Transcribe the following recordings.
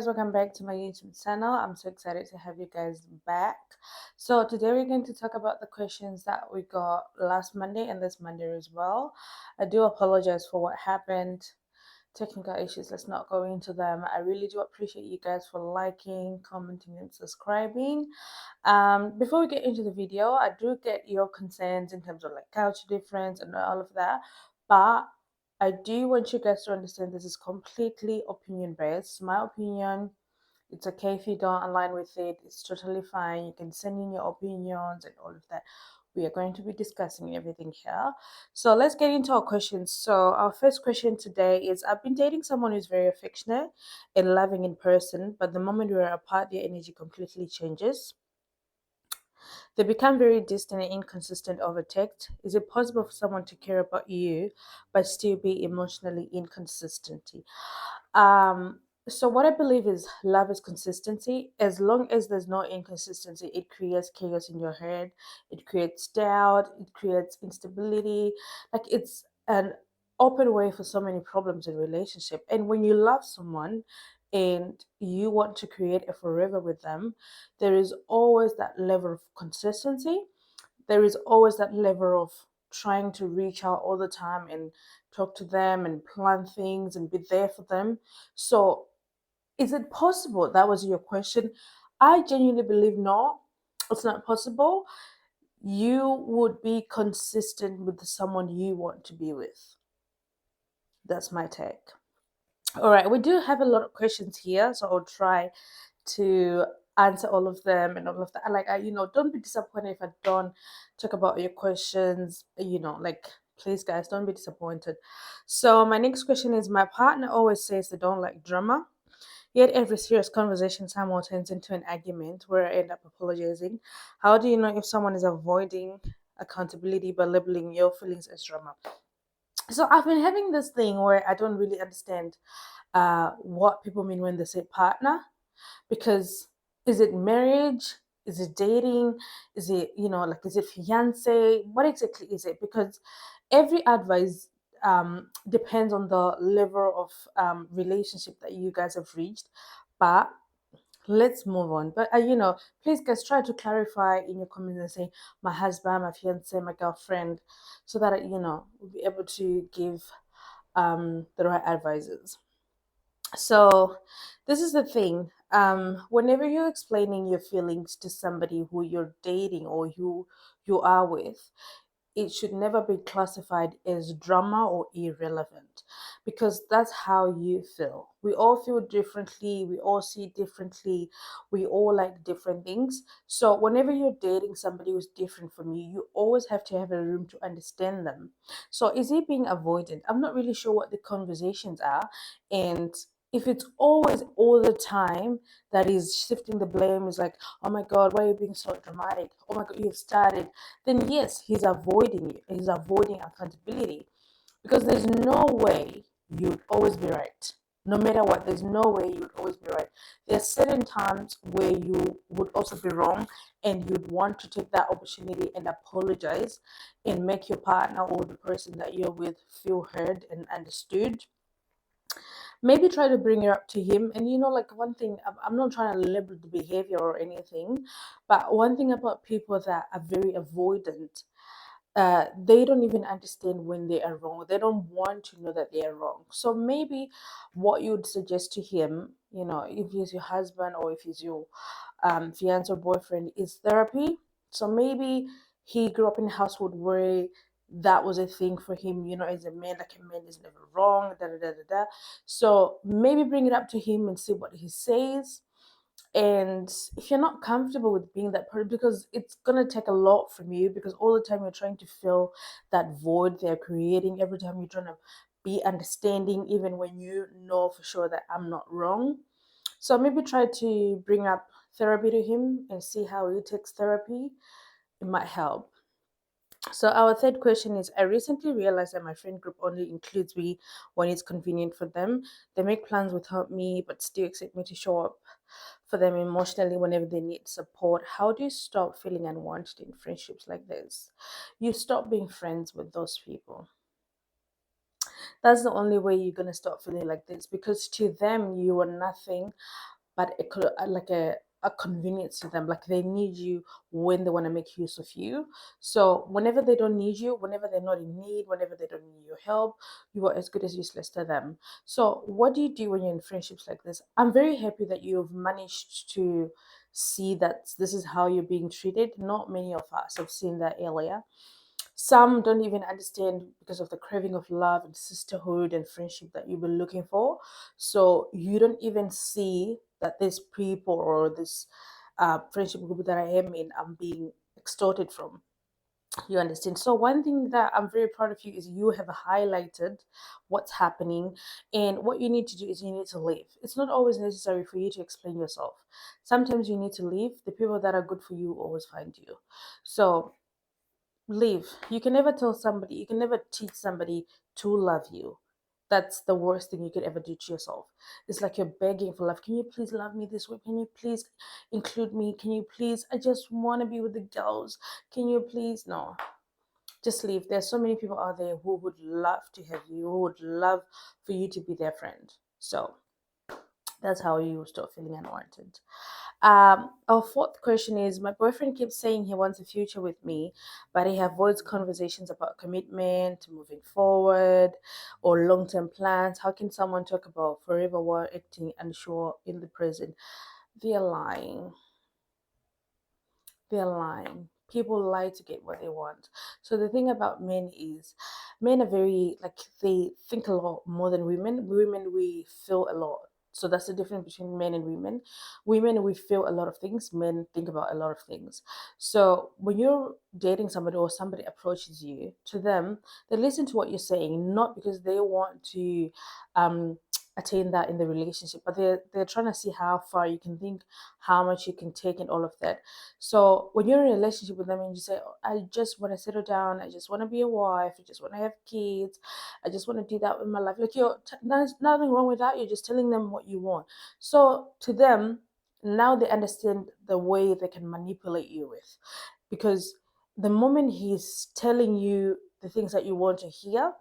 guys, welcome back to my YouTube channel. I'm so excited to have you guys back. So today we're going to talk about the questions that we got last Monday and this Monday as well. I do apologize for what happened. Technical issues, let's not go into them. I really do appreciate you guys for liking, commenting, and subscribing. Before we get into the video, I do get your concerns in terms of like culture difference and all of that, but I do want you guys to understand this is completely opinion based. My opinion, it's okay if you don't align with it, it's totally fine. You can send in your opinions and all of that. We are going to be discussing everything here. So let's get into our questions. So our first question today is, I've been dating someone who's very affectionate and loving in person, but the moment we are apart, their energy completely changes. They become very distant and inconsistent over text. Is it possible for someone to care about you but still be emotionally inconsistent? Um, so what I believe is love is consistency. As long as there's no inconsistency, it creates chaos in your head. It creates doubt. It creates instability. Like it's an open way for so many problems in relationship. And when you love someone and you want to create a forever with them, there is always that level of consistency. There is always that level of trying to reach out all the time and talk to them and plan things and be there for them. So, is it possible? That was your question. I genuinely believe no, it's not possible. You would be consistent with someone you want to be with. That's my take. All right, we do have a lot of questions here, so I'll try to answer all of them and all of that. Like, don't be disappointed if I don't talk about your questions. Like, please, guys, don't be disappointed. So, my next question is, my partner always says they don't like drama. Yet every serious conversation somehow turns into an argument where I end up apologizing. How do you know if someone is avoiding accountability by labeling your feelings as drama? So I've been having this thing where I don't really understand what people mean when they say partner, because is it marriage? Is it dating? Is it, like, is it fiance? What exactly is it? Because every advice depends on the level of relationship that you guys have reached. But let's move on. But please guys try to clarify in your comments and say my husband, my fiance, my girlfriend, so that we'll be able to give the right advices. So this is the thing. Whenever you're explaining your feelings to somebody who you're dating or who you are with, it should never be classified as drama or irrelevant, because that's how you feel. We all feel differently, we all see differently, we all like different things. So whenever you're dating somebody who's different from you, you always have to have a room to understand them. So is he being avoidant? I'm not really sure what the conversations are. And if it's always all the time that is shifting the blame, is like, oh my god, why are you being so dramatic, oh my god, you've started, then yes, he's avoiding you. He's avoiding accountability, because there's no way you'd always be right. No matter what, there's no way you'd always be right. There are certain times where you would also be wrong, and you'd want to take that opportunity and apologize and make your partner or the person that you're with feel heard and understood. Maybe try to bring it up to him. And like, one thing, I'm not trying to label the behavior or anything, but one thing about people that are very avoidant, they don't even understand when they are wrong. They don't want to know that they are wrong. So maybe what you would suggest to him, if he's your husband or if he's your fiance or boyfriend, is therapy. So maybe he grew up in a household where that was a thing for him, as a man, like a man is never wrong, da da da da da. So maybe bring it up to him and see what he says. And if you're not comfortable with being that person, because it's gonna take a lot from you, because all the time you're trying to fill that void they're creating, every time you're trying to be understanding, even when you know for sure that I'm not wrong. So maybe try to bring up therapy to him and see how he takes therapy. It might help. So our third question is, I recently realized that my friend group only includes me when it's convenient for them. They make plans without me, but still expect me to show up for them emotionally whenever they need support. How do you stop feeling unwanted in friendships like this? You stop being friends with those people. That's the only way you're going to stop feeling like this, because to them you are nothing but it could like a convenience to them. Like they need you when they want to make use of you. So whenever they don't need you, whenever they're not in need, whenever they don't need your help, you are as good as useless to them. So what do you do when you're in friendships like this? I'm very happy that you've managed to see that this is how you're being treated. Not many of us have seen that earlier. Some don't even understand because of the craving of love and sisterhood and friendship that you've been looking for. So you don't even see that these people or this friendship group that I am in, I'm being extorted from. You understand? So one thing that I'm very proud of you is you have highlighted what's happening, and what you need to do is you need to leave. It's not always necessary for you to explain yourself. Sometimes you need to leave. The people that are good for you always find you. So leave. You can never tell somebody, you can never teach somebody to love you. That's the worst thing you could ever do to yourself. It's like you're begging for love. Can you please love me this way? Can you please include me? Can you please? I just want to be with the girls. Can you please? No, just leave. There's so many people out there who would love to have you, who would love for you to be their friend. So that's how you start feeling unwanted. Our fourth question is, my boyfriend keeps saying he wants a future with me, but he avoids conversations about commitment, moving forward, or long term plans. How can someone talk about forever while acting unsure in the present? They're lying. They're lying. People lie to get what they want. So the thing about men is, men are very like, they think a lot more than women. Women, we feel a lot. So that's the difference between men and women. Women, we feel a lot of things. Men think about a lot of things. So when you're dating somebody or somebody approaches you, to them, they listen to what you're saying, not because they want to um attain that in the relationship, but they're trying to see how far you can think, how much you can take, and all of that. So when you're in a relationship with them and you say, "Oh, I just want to settle down, I just want to be a wife, I just want to have kids, I just want to do that with my life," like there's nothing wrong with that. You're just telling them what you want. So to them, now they understand the way they can manipulate you with, because the moment he's telling you the things that you want to hear,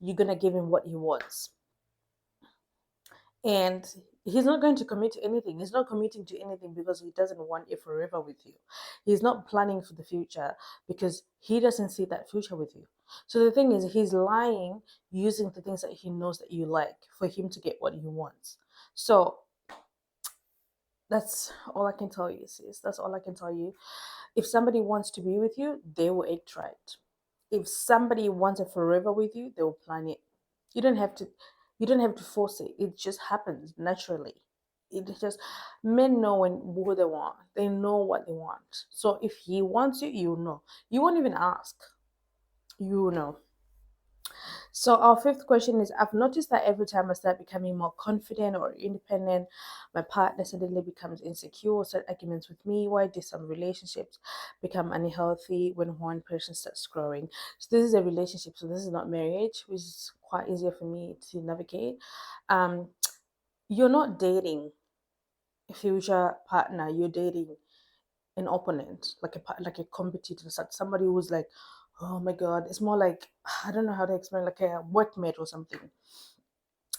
you're gonna give him what he wants, and he's not going to commit to anything. He's not committing to anything because he doesn't want it forever with you. He's not planning for the future because he doesn't see that future with you. So the thing is, he's lying using the things that he knows that you like for him to get what he wants. So that's all I can tell you, sis. That's all I can tell you. If somebody wants to be with you, they will act right. If somebody wants it forever with you, they will plan it. You don't have to you don't have to force it. It just happens naturally. It just, men know when who they want. They know what they want. So if he wants you, you know. You won't even ask. You know. So our fifth question is, I've noticed that every time I start becoming more confident or independent, my partner suddenly becomes insecure or start arguments with me. Why do some relationships become unhealthy when one person starts growing? So this is a relationship, so this is not marriage, which is quite easier for me to navigate. Um, you're not dating a future partner, you're dating an opponent, like a competitor, somebody who's like, oh my god, it's more like, I don't know how to explain, like a workmate or something.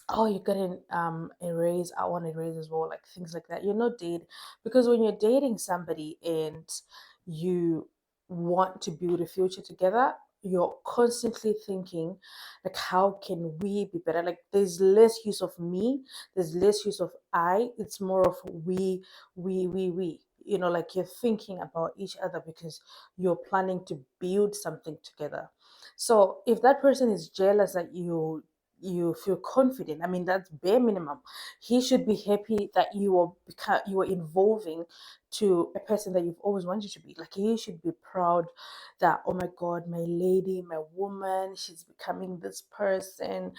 Oh, you're getting a raise, I want a raise as well, like things like that. You're not dating, because when you're dating somebody and you want to build a future together, you're constantly thinking, like, how can we be better? Like, there's less use of me, there's less use of I, it's more of we. You know, like you're thinking about each other because you're planning to build something together. So if that person is jealous that you feel confident, I mean, that's bare minimum. He should be happy that you are evolving to a person that you've always wanted to be. Like, he should be proud that, oh my god, my lady, my woman, she's becoming this person.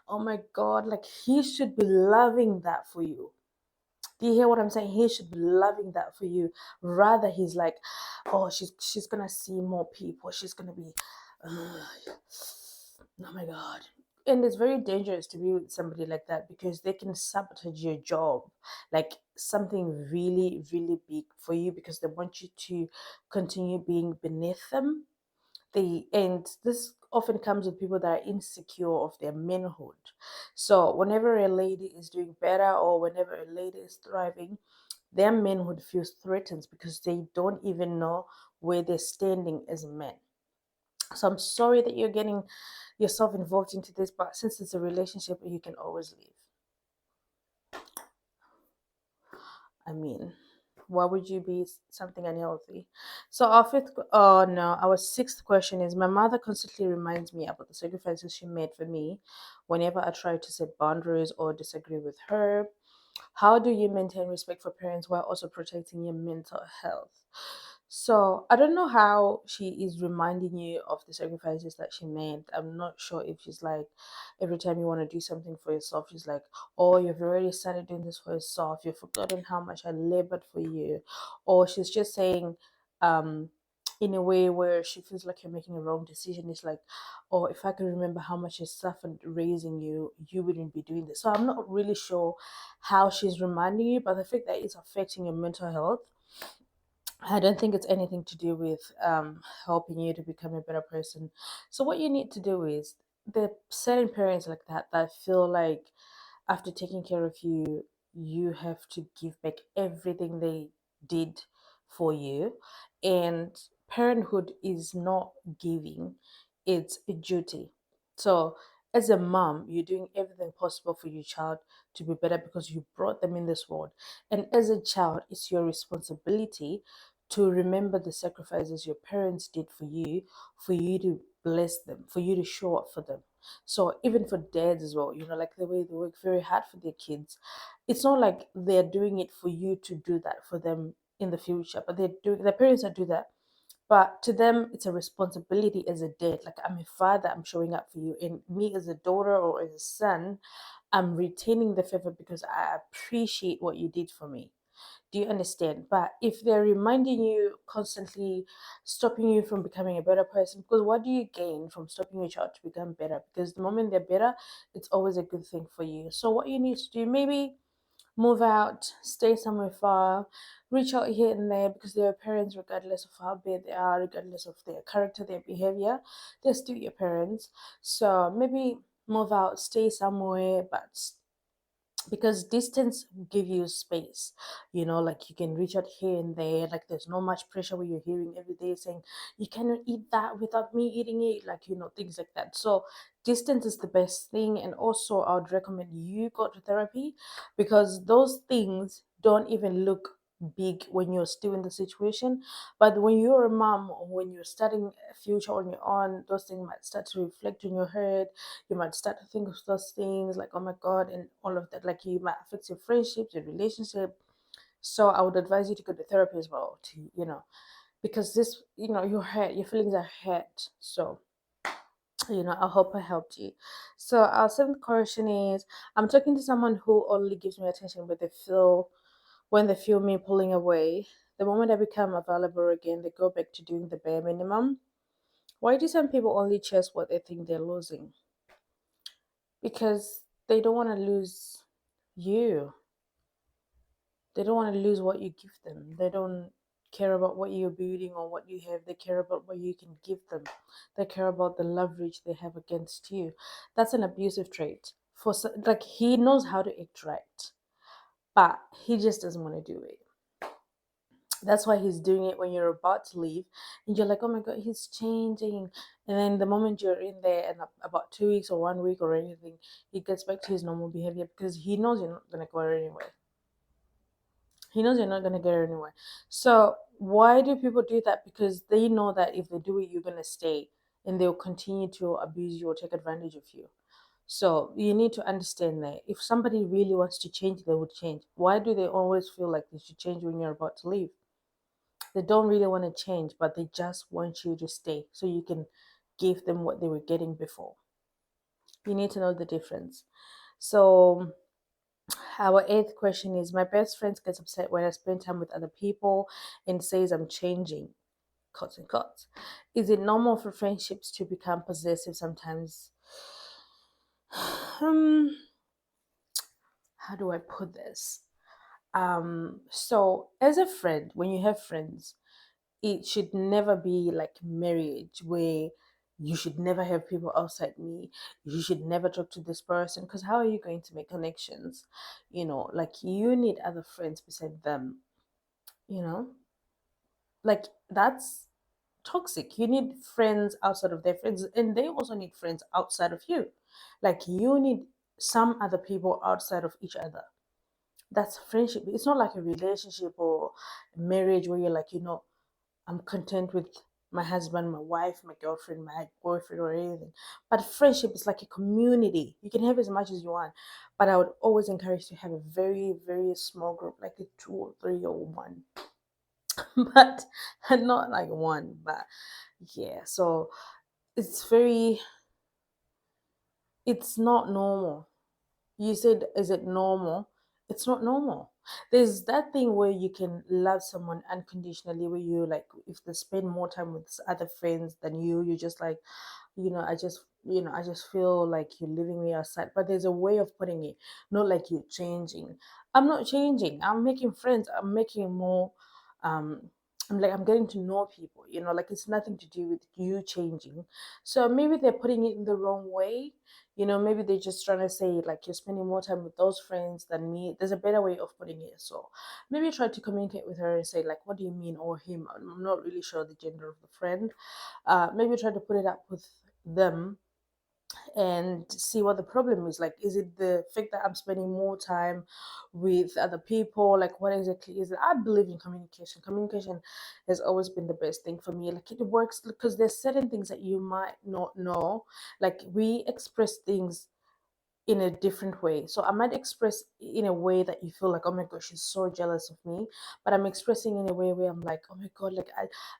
Oh my god, like, he should be loving that for you. Do you hear what I'm saying? He should be loving that for you. Rather, he's like, oh, she's gonna see more people. She's gonna be, oh my god. And it's very dangerous to be with somebody like that, because they can sabotage your job, like something really, really big for you, because they want you to continue being beneath them. and this often comes with people that are insecure of their manhood. So whenever a lady is doing better or whenever a lady is thriving, their manhood feels threatened because they don't even know where they're standing as men. So I'm sorry that you're getting yourself involved into this, but since it's a relationship, you can always leave. I mean, why would you be something unhealthy? So oh no, our sixth question is: my mother constantly reminds me about the sacrifices she made for me whenever I try to set boundaries or disagree with her. How do you maintain respect for parents while also protecting your mental health? So I don't know how she is reminding you of the sacrifices that she made. I'm not sure if she's like every time you want to do something for yourself, she's like, "Oh, you've already started doing this for yourself. You've forgotten how much I labored for you," or she's just saying, um, in a way where she feels like you're making a wrong decision. It's like, "Oh, if I could remember how much I suffered raising you, you wouldn't be doing this." So I'm not really sure how she's reminding you, but the fact that it's affecting your mental health, I don't think it's anything to do with helping you to become a better person. So what you need to do is, there are certain parents like that feel like after taking care of you, you have to give back everything they did for you. And parenthood is not giving, it's a duty. So as a mom, you're doing everything possible for your child to be better because you brought them in this world. And as a child, it's your responsibility to remember the sacrifices your parents did for you to bless them, for you to show up for them. So even for dads as well, like the way they work very hard for their kids, it's not like they're doing it for you to do that for them in the future, but they're doing their parents that do that. But to them, it's a responsibility as a dad. Like, I'm a father, I'm showing up for you, and me as a daughter or as a son, I'm retaining the favor because I appreciate what you did for me. Do you understand? But if they're reminding you constantly, stopping you from becoming a better person, because what do you gain from stopping your child to become better? Because the moment they're better, it's always a good thing for you. So what you need to do, maybe move out, stay somewhere far, reach out here and there, because their parents, regardless of how bad they are, regardless of their character, their behavior, they're still your parents. So maybe move out, stay somewhere, but because distance give you space, like you can reach out here and there, like there's no much pressure where you're hearing every day saying you cannot eat that without me eating it, like things like that. So distance is the best thing. And also I would recommend you go to therapy, because those things don't even look big when you're still in the situation, but when you're a mom or when you're starting a future on your own, those things might start to reflect in your head. You might start to think of those things like, oh my God, and all of that. Like, you might affect your friendships, your relationship. So I would advise you to go to therapy as well, to, because this, your hurt, your feelings are hurt. So, I hope I helped you. So our seventh question is: I'm talking to someone who only gives me attention when they feel me pulling away. The moment I become available again, they go back to doing the bare minimum. Why do some people only chase what they think they're losing? Because they don't want to lose you. They don't want to lose what you give them. They don't care about what you're building or what you have. They care about what you can give them. They care about the leverage they have against you. That's an abusive trait. Like, he knows how to act right, but he just doesn't want to do it. That's why he's doing it when you're about to leave, and you're like, oh my God, he's changing. And then the moment you're in there, and about 2 weeks or 1 week or anything, he gets back to his normal behavior because he knows you're not going to go anywhere. He knows you're not going to get anywhere. So why do people do that? Because they know that if they do it, you're going to stay, and they'll continue to abuse you or take advantage of you. So you need to understand that if somebody really wants to change, they would change. Why do they always feel like they should change when you're about to leave? They don't really want to change, but they just want you to stay so you can give them what they were getting before. You need to know the difference. So our eighth question is: my best friend gets upset when I spend time with other people and says I'm changing. Cuts and cuts. Is it normal for friendships to become possessive sometimes? um, how do I put this? So as a friend, when you have friends, it should never be like marriage where you should never have people outside me. You should never talk to this person, because how are you going to make connections? Like, you need other friends beside them, you know? Like, that's toxic. You need friends outside of their friends, and they also need friends outside of you. Like, you need some other people outside of each other. That's friendship. It's not like a relationship or marriage where you're like, I'm content with my husband, my wife, my girlfriend, my boyfriend, or anything. But friendship is like a community. You can have as much as you want, but I would always encourage to have a very, very small group, like a two or three or one, but not like one. But yeah, so it's very, it's not normal. You said, is it normal? It's not normal. There's that thing where you can love someone unconditionally, where you like, if they spend more time with other friends than you're just like, I just feel like you're leaving me aside. But there's a way of putting it, not like you're changing. I'm not changing. I'm making friends. I'm making more. Um, I'm getting to know people. Like, it's nothing to do with you changing. So maybe they're putting it in the wrong way. Maybe they're just trying to say like, you're spending more time with those friends than me. There's a better way of putting it. So maybe try to communicate with her and say like, what do you mean, or him? I'm not really sure the gender of the friend. Maybe try to put it up with them and see what the problem is. Like, is it the fact that I'm spending more time with other people? Like, what exactly is it? I believe in communication has always been the best thing for me. Like, it works because there's certain things that you might not know. Like, we express things in a different way. So I might express in a way that you feel like, oh my gosh, she's so jealous of me. But I'm expressing in a way where I'm like, oh my god, like,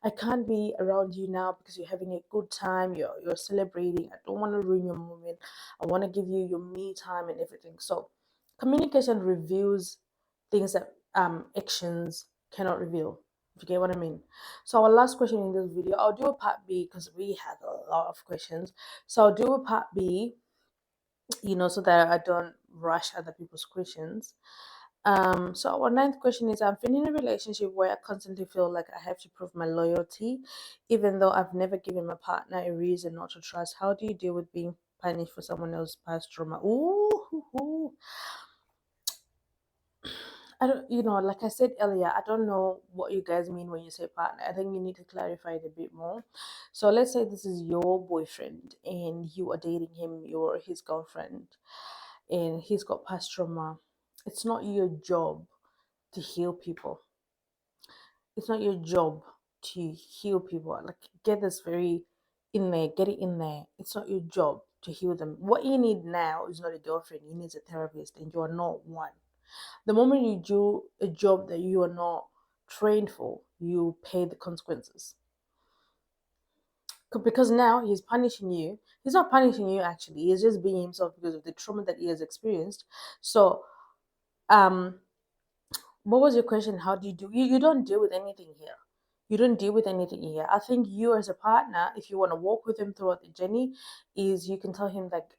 I can't be around you now because you're having a good time, you're celebrating. I don't want to ruin your moment. I want to give you your me time and everything. So communication reveals things that actions cannot reveal. If you get what I mean. So our last question in this video, I'll do a part B because we had a lot of questions. So I'll do a part B, so that I don't rush other people's questions. So our ninth question is, I'm feeling in a relationship where I constantly feel like I have to prove my loyalty, even though I've never given my partner a reason not to trust. How do you deal with being punished for someone else's past trauma? Ooh. I don't, like I said earlier, I don't know what you guys mean when you say partner. I think you need to clarify it a bit more. So let's say this is your boyfriend and you are dating him, you're his girlfriend, and he's got past trauma. It's not your job to heal people. It's not your job to heal people. Like, get this very in there, get it in there. It's not your job to heal them. What you need now is not a girlfriend, you need a therapist, and you are not one. The moment you do a job that you are not trained for, you pay the consequences. Because now he's punishing you. He's not punishing you actually. He's just being himself because of the trauma that he has experienced. So, um, what was your question? How do you don't deal with anything here. You don't deal with anything here. I think you as a partner, if you want to walk with him throughout the journey, is you can tell him like,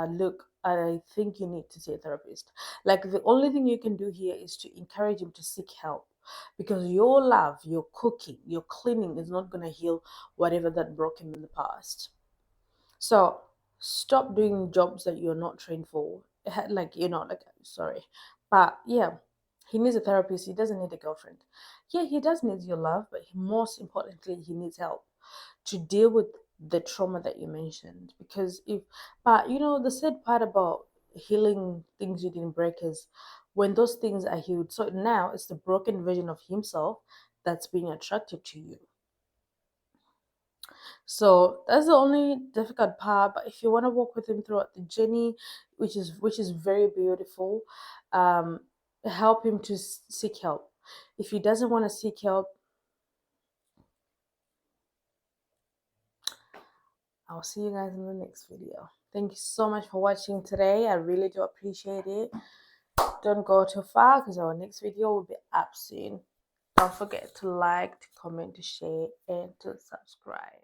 look, I think you need to see a therapist. Like, the only thing you can do here is to encourage him to seek help, because your love, your cooking, your cleaning is not going to heal whatever that broke him in the past. So stop doing jobs that you're not trained for. Like, sorry. But yeah, he needs a therapist. He doesn't need a girlfriend. Yeah, he does need your love, but most importantly, he needs help to deal with the trauma that you mentioned. Because but the sad part about healing things you didn't break is when those things are healed. So now it's the broken version of himself that's being attracted to you. So that's the only difficult part. But if you want to walk with him throughout the journey, which is very beautiful, um, help him to seek help. If he doesn't want to seek help, I'll see you guys in the next video. Thank you so much for watching today. I really do appreciate it. Don't go too far because our next video will be up soon. Don't forget to like, to comment, to share, and to subscribe.